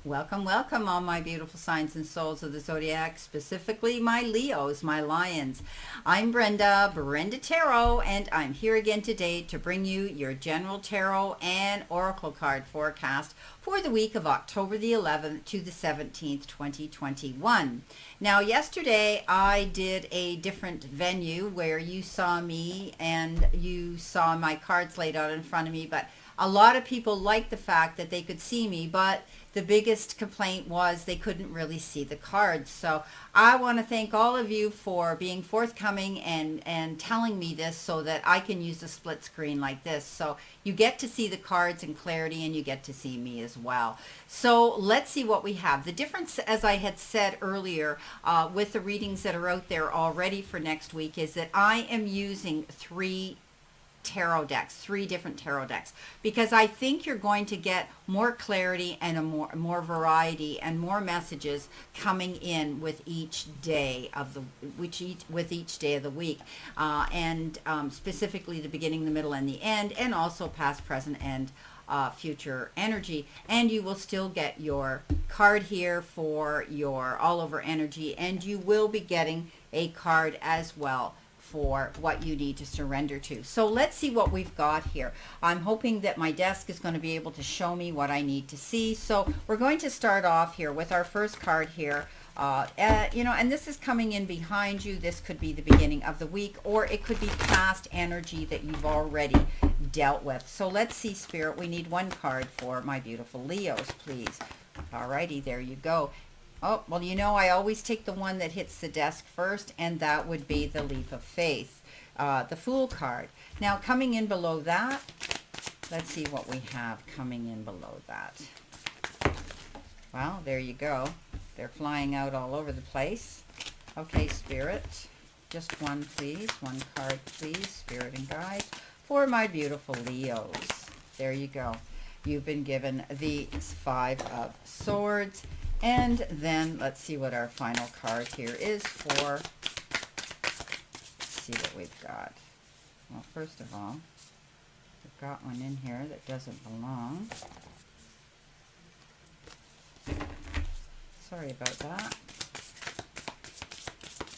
Welcome, welcome, all my beautiful signs and souls of the zodiac, specifically my Leos, my lions. I'm Brenda Tarot, and I'm here again today to bring you your general tarot and oracle card forecast for the week of October the 11th to the 17th, 2021. Now, yesterday I did a different venue where you saw me and you saw my cards laid out in front of me, but a lot of people liked the fact that they could see me, but the biggest complaint was they couldn't really see the cards. So I want to thank all of you for being forthcoming and telling me this so that I can use a split screen like this. So you get to see the cards in clarity and you get to see me as well. So let's see what we have. The difference, as I had said earlier, with the readings that are out there already for next week is that I am using three different tarot decks, because I think you're going to get more clarity and a more variety and more messages coming in with each day of the week, and specifically the beginning, the middle, and the end, and also past, present, and future energy. And you will still get your card here for your all over energy, and you will be getting a card as well for what you need to surrender to. So let's see what we've got here. I'm hoping that my desk is going to be able to show me what I need to see. So we're going to start off here with our first card here. And this is coming in behind you. This could be the beginning of the week, or it could be past energy that you've already dealt with. So let's see, Spirit. We need one card for my beautiful Leos, please. Alrighty, there you go. Oh, well, I always take the one that hits the desk first, and that would be the Leap of Faith, the Fool card. Now, coming in below that, let's see what we have coming in below that. Well, there you go. They're flying out all over the place. Okay, Spirit, just one, please. One card, please, Spirit and Guides, for my beautiful Leos. There you go. You've been given the Five of Swords. And then let's see what our final card here is for. Let's see what we've got. Well, first of all, we've got one in here that doesn't belong. Sorry about that.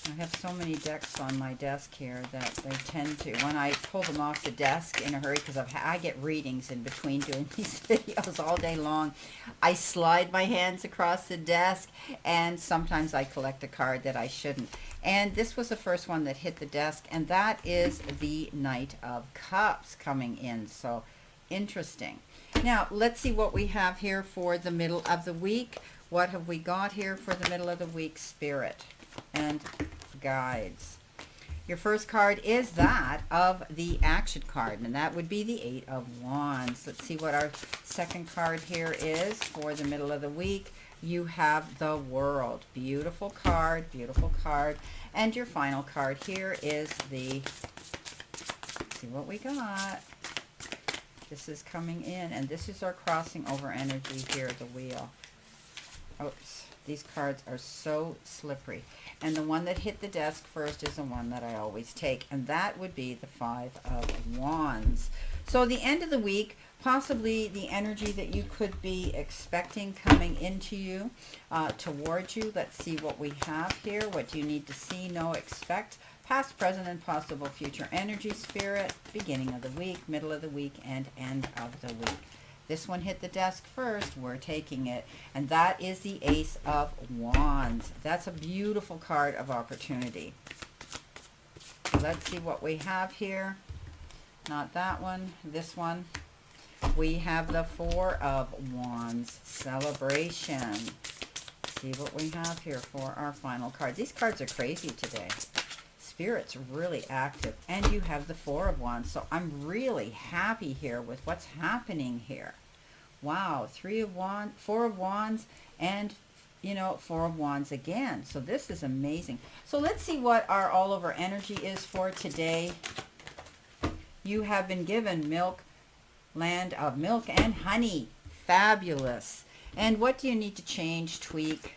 I have so many decks on my desk here that they tend to, when I pull them off the desk in a hurry, because I get readings in between doing these videos all day long, I slide my hands across the desk, and sometimes I collect a card that I shouldn't. And this was the first one that hit the desk, and that is the Knight of Cups coming in. So interesting. Now, let's see what we have here for the middle of the week. What have we got here for the middle of the week, Spirit and Guides? Your first card is that of the action card, and that would be the Eight of Wands. Let's see what our second card here is for the middle of the week. You have the World. Beautiful card, beautiful card. And your final card here is the, let's see what we got. This is coming in, and this is our crossing over energy here, the wheel. Oops, these cards are so slippery. And the one that hit the desk first is the one that I always take, and that would be the Five of Wands. So the end of the week, possibly the energy that you could be expecting coming into you, towards you. Let's see what we have here. What do you need to see, know, expect? Past, present, and possible future energy, Spirit. Beginning of the week, middle of the week, and end of the week. This one hit the desk first. We're taking it. And that is the Ace of Wands. That's a beautiful card of opportunity. Let's see what we have here. Not that one. This one. We have the Four of Wands. Celebration. See what we have here for our final card. These cards are crazy today. Spirit's really active, and you have the Four of Wands. So I'm really happy here with what's happening here. Wow, Four of Wands, and Four of Wands again. So this is amazing. So let's see what our all over energy is for today. You have been given milk, land of milk and honey. Fabulous. And what do you need to change, tweak,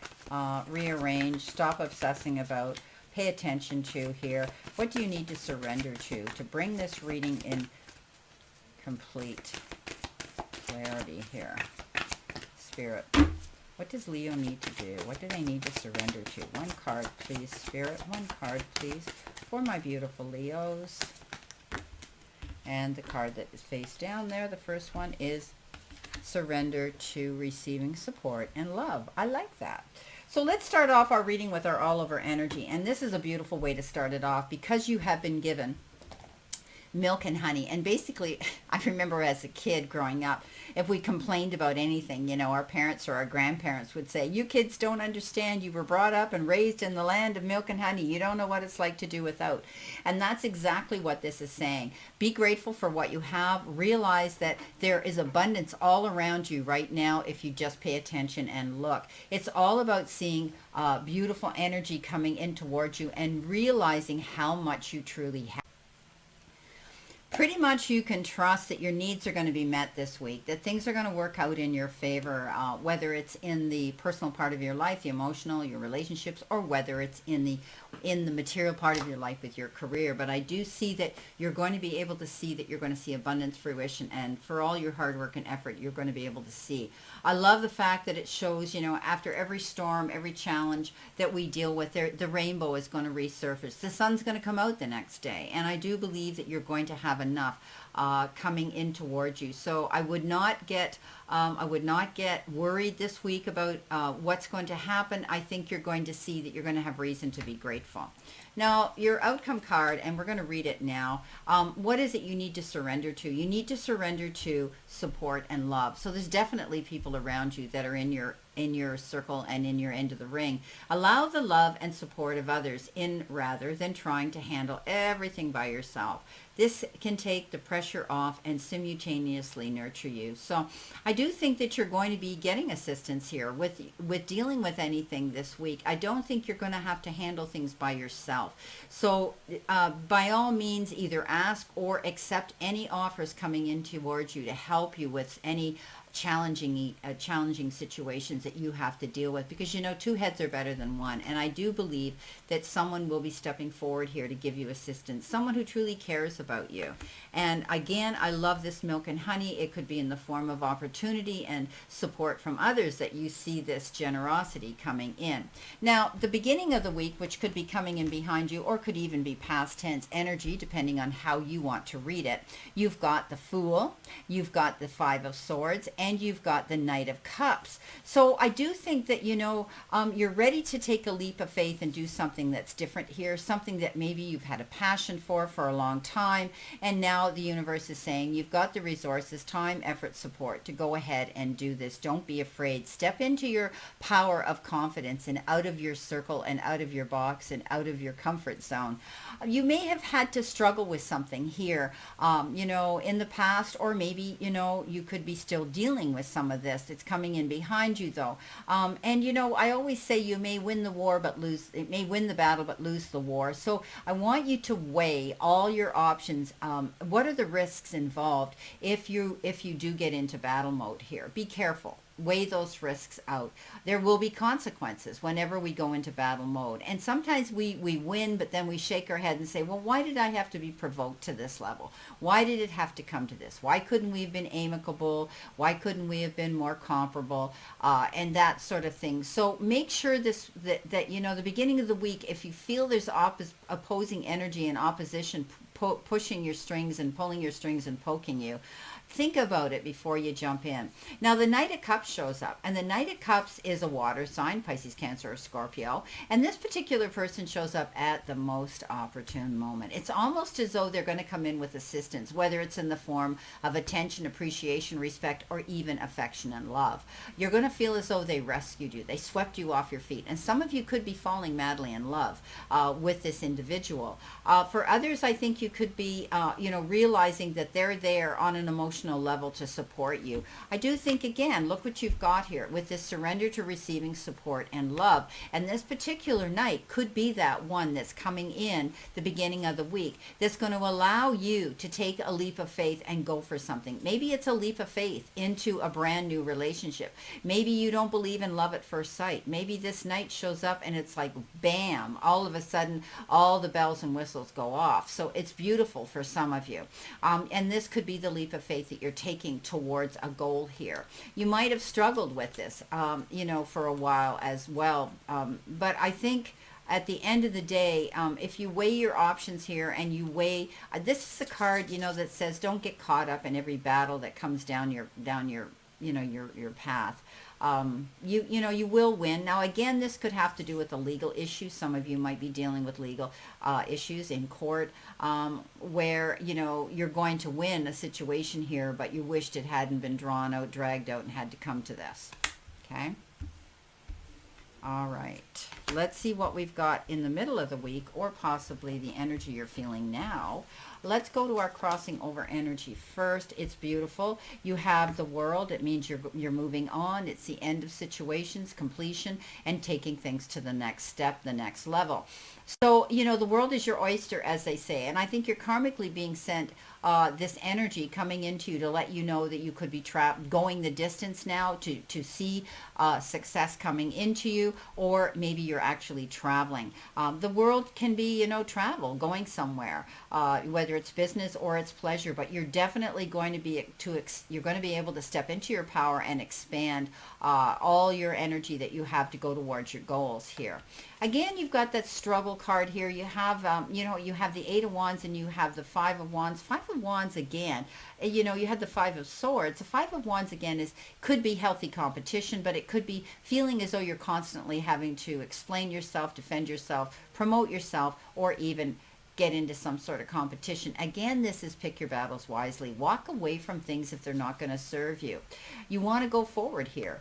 rearrange, stop obsessing about? Pay attention to here. What do you need to surrender to bring this reading in complete clarity here, Spirit? What does Leo need to do? What do they need to surrender to? One card, please, Spirit. One card, please, for my beautiful Leos. And the card that is face down there, the first one, is surrender to receiving support and love. I like that. So let's start off our reading with our all-over energy. And this is a beautiful way to start it off because you have been given milk and honey. And basically, I remember as a kid growing up, if we complained about anything, you know, our parents or our grandparents would say, you kids don't understand. You were brought up and raised in the land of milk and honey. You don't know what it's like to do without. And that's exactly what this is saying. Be grateful for what you have. Realize that there is abundance all around you right now if you just pay attention and look. It's all about seeing beautiful energy coming in towards you and realizing how much you truly have. Pretty much you can trust that your needs are going to be met this week, that things are going to work out in your favor, whether it's in the personal part of your life, the emotional, your relationships, or whether it's in the material part of your life with your career. But I do see that you're going to be able to see that you're going to see abundance, fruition, and for all your hard work and effort, you're going to be able to see. I love the fact that it shows, you know, after every storm, every challenge that we deal with, the rainbow is going to resurface. The sun's going to come out the next day. And I do believe that you're going to have enough coming in towards you. So I would not get worried this week about what's going to happen. I think you're going to see that you're going to have reason to be grateful. Now, your outcome card, and we're going to read it now. What is it you need to surrender to? You need to surrender to support and love. So there's definitely people around you that are in your circle and in your end of the ring. Allow the love and support of others in rather than trying to handle everything by yourself. This can take the pressure off and simultaneously nurture you. So I do think that you're going to be getting assistance here with dealing with anything this week. I don't think you're going to have to handle things by yourself. So by all means, either ask or accept any offers coming in towards you to help you with any challenging situations that you have to deal with, because you know two heads are better than one, and I do believe that someone will be stepping forward here to give you assistance, someone who truly cares about you. And again, I love this milk and honey. It could be in the form of opportunity and support from others that you see this generosity coming in. Now, the beginning of the week, which could be coming in behind you or could even be past tense energy, depending on how you want to read it. You've got the Fool, you've got the Five of Swords, and you've got the Knight of Cups. So I do think that, you know, you're ready to take a leap of faith and do something that's different here, something that maybe you've had a passion for a long time, and now the universe is saying you've got the resources, time, effort, support to go ahead and do this. Don't be afraid. Step into your power of confidence and out of your circle and out of your box and out of your comfort zone. You may have had to struggle with something here, you know, in the past, or maybe, you know, you could be still dealing with some of this. It's coming in behind you though. And you know, I always say you may win the war, but it may win the battle, but lose the war. So I want you to weigh all your options. What are the risks involved if you do get into battle mode here? Be careful. Weigh those risks out. There will be consequences whenever we go into battle mode. And sometimes we win, but then we shake our head and say, well, why did I have to be provoked to this level? Why did it have to come to this? Why couldn't we have been amicable? Why couldn't we have been more comparable? And that sort of thing. So make sure that you know, the beginning of the week, if you feel there's opposing energy and opposition pushing your strings and pulling your strings and poking you, think about it before you jump in. Now, the Knight of Cups shows up, and the Knight of Cups is a water sign, Pisces, Cancer, or Scorpio, and this particular person shows up at the most opportune moment. It's almost as though they're going to come in with assistance, whether it's in the form of attention, appreciation, respect, or even affection and love. You're going to feel as though they rescued you. They swept you off your feet, and some of you could be falling madly in love with this individual. For others, I think you could be, you know, realizing that they're there on an emotional level to support you. I do think, again, look what you've got here with this surrender to receiving support and love. And this particular night could be that one that's coming in the beginning of the week that's going to allow you to take a leap of faith and go for something. Maybe it's a leap of faith into a brand new relationship. Maybe you don't believe in love at first sight. Maybe this night shows up and it's like, bam, all of a sudden, all the bells and whistles go off. So it's beautiful for some of you. And this could be the leap of faith faith that you're taking towards a goal here. You might have struggled with this, for a while as well. But I think at the end of the day, if you weigh your options here and you weigh, this is a card, that says don't get caught up in every battle that comes down your your path. You will win. Now, again, this could have to do with a legal issue. Some of you might be dealing with legal issues in court, where, you're going to win a situation here, but you wished it hadn't been drawn out, dragged out, and had to come to this. Okay? All right. Let's see what we've got in the middle of the week, or possibly the energy you're feeling now. Let's go to our crossing over energy first. It's beautiful. You have the World. It means you're moving on. It's the end of situations, completion, and taking things to the next step, the next level. So, the world is your oyster, as they say. And I think you're karmically being sent this energy coming into you to let you know that you could be going the distance now to see success coming into you, or maybe you're actually traveling. The world can be, travel, going somewhere, whether it's business or it's pleasure, but you're definitely going to be you're going to be able to step into your power and expand all your energy that you have to go towards your goals here. Again, you've got that struggle card here. You have, you have the Eight of Wands and you have the Five of Wands. Five of Wands again, you had the Five of Swords. The Five of Wands again could be healthy competition, but it could be feeling as though you're constantly having to explain yourself, defend yourself, promote yourself, or even get into some sort of competition. Again, this is pick your battles wisely. Walk away from things if they're not going to serve you. You want to go forward here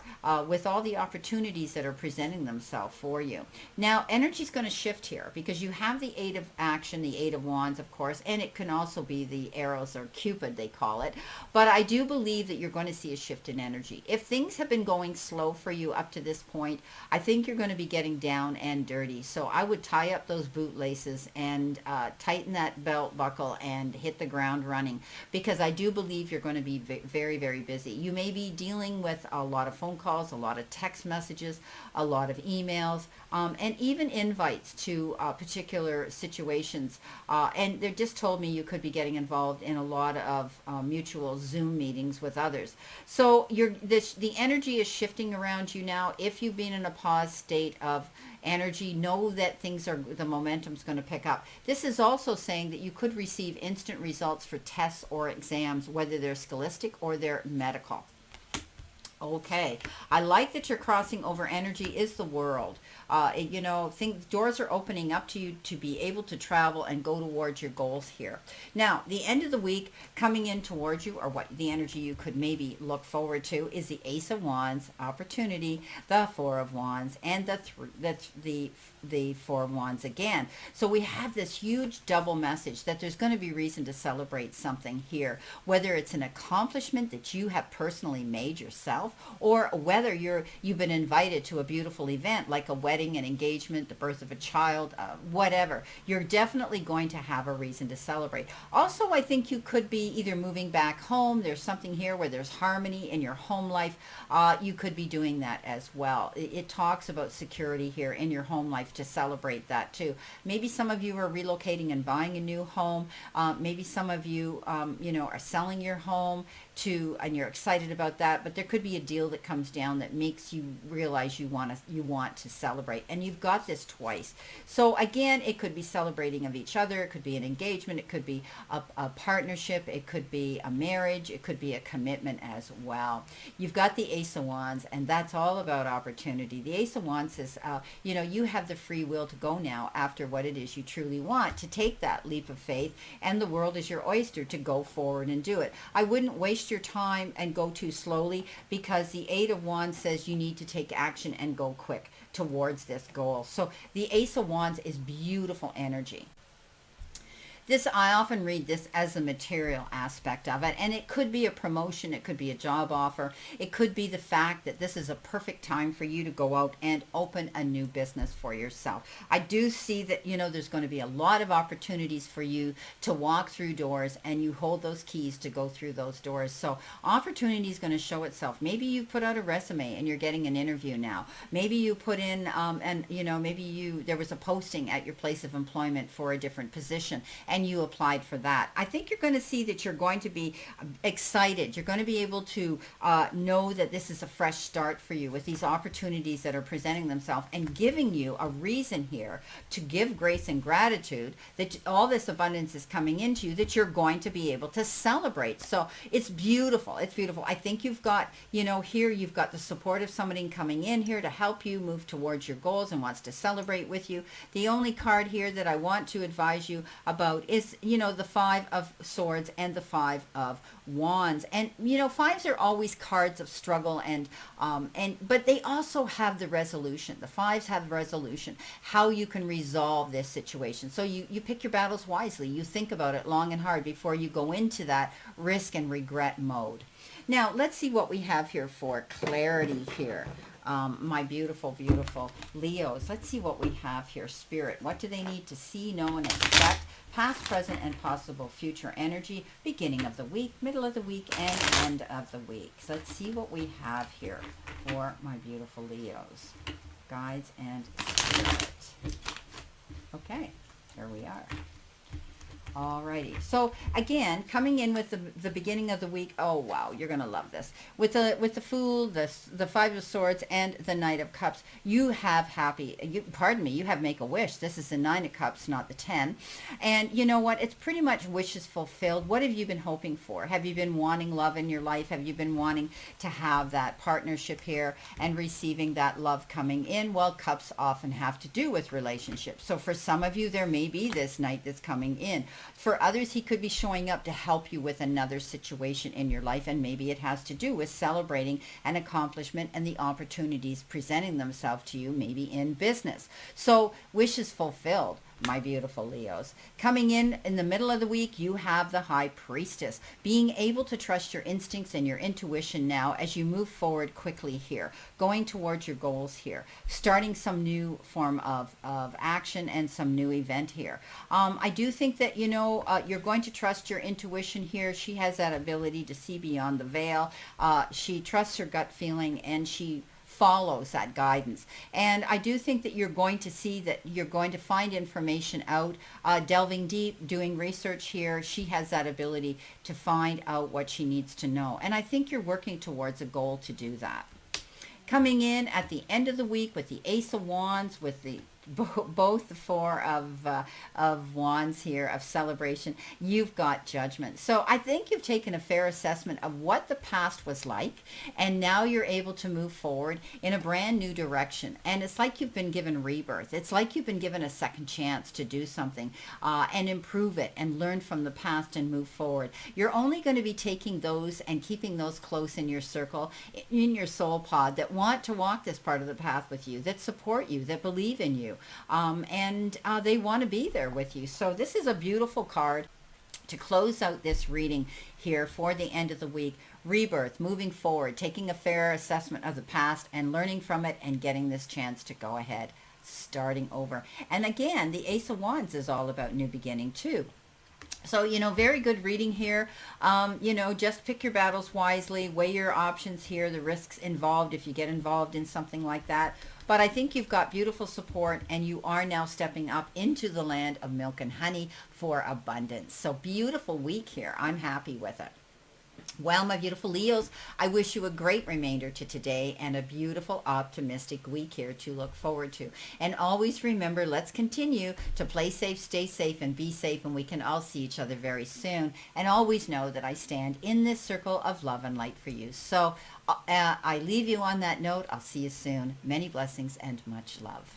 with all the opportunities that are presenting themselves for you. Now, energy is going to shift here because you have the Eight of Action, the Eight of Wands, of course, and it can also be the arrows, or Cupid, they call it. But I do believe that you're going to see a shift in energy. If things have been going slow for you up to this point, I think you're going to be getting down and dirty. So I would tie up those bootlaces and tighten that belt buckle and hit the ground running, because I do believe you're going to be very, very busy. You may be dealing with a lot of phone calls, a lot of text messages, a lot of emails, and even invites to particular situations. And they just told me you could be getting involved in a lot of mutual Zoom meetings with others. So the energy is shifting around you now. If you've been in a pause state of energy, know that the momentum's going to pick up. This is also saying that you could receive instant results for tests or exams, whether they're scholastic or they're medical. Okay, I like that you're crossing over energy is the World. Doors are opening up to you to be able to travel and go towards your goals here. Now, the end of the week coming in towards you, or what the energy you could maybe look forward to, is the Ace of Wands, opportunity, the Four of Wands, and the Four of Wands again. So we have this huge double message that there's going to be reason to celebrate something here, whether it's an accomplishment that you have personally made yourself, or whether you've been invited to a beautiful event like a wedding, an engagement, the birth of a child, whatever. You're definitely going to have a reason to celebrate. Also, I think you could be either moving back home. There's something here where there's harmony in your home life. You could be doing that as well. It talks about security here in your home life, to celebrate that too. Maybe some of you are relocating and buying a new home. Maybe some of you, are selling your home and you're excited about that. But there could be a deal that comes down that makes you realize you want to celebrate, and you've got this twice. So again, it could be celebrating of each other. It could be an engagement. It could be a partnership. It could be a marriage. It could be a commitment as well. You've got the Ace of Wands, and that's all about opportunity. The Ace of Wands says, you have the free will to go now after what it is you truly want, to take that leap of faith, and the world is your oyster to go forward and do it. I wouldn't waste your time and go too slowly, because the Eight of Wands says you need to take action and go quick towards this goal. So the Ace of Wands is beautiful energy. I often read this as a material aspect of it, and it could be a promotion, it could be a job offer, it could be the fact that this is a perfect time for you to go out and open a new business for yourself. I do see that, there's going to be a lot of opportunities for you to walk through doors, and you hold those keys to go through those doors. So opportunity is going to show itself. Maybe you put out a resume and you're getting an interview now. Maybe you put in, there was a posting at your place of employment for a different position, and and you applied for that. I think you're going to see that you're going to be excited. You're going to be able to know that this is a fresh start for you with these opportunities that are presenting themselves and giving you a reason here to give grace and gratitude that all this abundance is coming into you, that you're going to be able to celebrate. So it's beautiful. It's beautiful. I think you've got, here you've got the support of somebody coming in here to help you move towards your goals and wants to celebrate with you. The only card here that I want to advise you about is, the Five of Swords and the Five of Wands. And, fives are always cards of struggle but they also have the resolution. The fives have resolution, how you can resolve this situation. So you pick your battles wisely. You think about it long and hard before you go into that risk and regret mode. Now, let's see what we have here for clarity here. My beautiful, beautiful Leos. Let's see what we have here. Spirit, what do they need to see, know, and expect? Past, present, and possible future energy, beginning of the week, middle of the week, and end of the week. So let's see what we have here for my beautiful Leos. Guides and spirit. Okay, here we are. Alrighty. So again, coming in with the beginning of the week. Oh wow, you're gonna love this. With the Fool, the Five of Swords, and the Knight of Cups, you have you have Make a Wish. This is the Nine of Cups, not the 10. And you know what? It's pretty much wishes fulfilled. What have you been hoping for? Have you been wanting love in your life? Have you been wanting to have that partnership here and receiving that love coming in? Well, cups often have to do with relationships. So for some of you, there may be this knight that's coming in. For others, he could be showing up to help you with another situation in your life, and maybe it has to do with celebrating an accomplishment and the opportunities presenting themselves to you, maybe in business. So wishes fulfilled, my beautiful Leos. Coming in the middle of the week, you have the High Priestess. Being able to trust your instincts and your intuition now as you move forward quickly here, going towards your goals here, starting some new form of action and some new event here. I do think that, you're going to trust your intuition here. She has that ability to see beyond the veil. She trusts her gut feeling, and she follows that guidance. And I do think that you're going to see that you're going to find information out, delving deep, doing research here. She has that ability to find out what she needs to know. And I think you're working towards a goal to do that. Coming in at the end of the week with the Ace of Wands, with the both the Four of Wands here of celebration, you've got Judgment. So I think you've taken a fair assessment of what the past was like, and now you're able to move forward in a brand new direction. And it's like you've been given rebirth. It's like you've been given a second chance to do something and improve it and learn from the past and move forward. You're only going to be taking those and keeping those close in your circle, in your soul pod, that want to walk this part of the path with you, that support you, that believe in you. And they want to be there with you. So this is a beautiful card to close out this reading here for the end of the week. Rebirth, moving forward, taking a fair assessment of the past and learning from it and getting this chance to go ahead, starting over. And again, the Ace of Wands is all about new beginning too. So, very good reading here. Just pick your battles wisely, weigh your options here, the risks involved if you get involved in something like that. But I think you've got beautiful support, and you are now stepping up into the land of milk and honey for abundance. So beautiful week here. I'm happy with it. Well, my beautiful Leos, I wish you a great remainder to today and a beautiful, optimistic week here to look forward to. And always remember, let's continue to play safe, stay safe, and be safe, and we can all see each other very soon. And always know that I stand in this circle of love and light for you. So I leave you on that note. I'll see you soon. Many blessings and much love.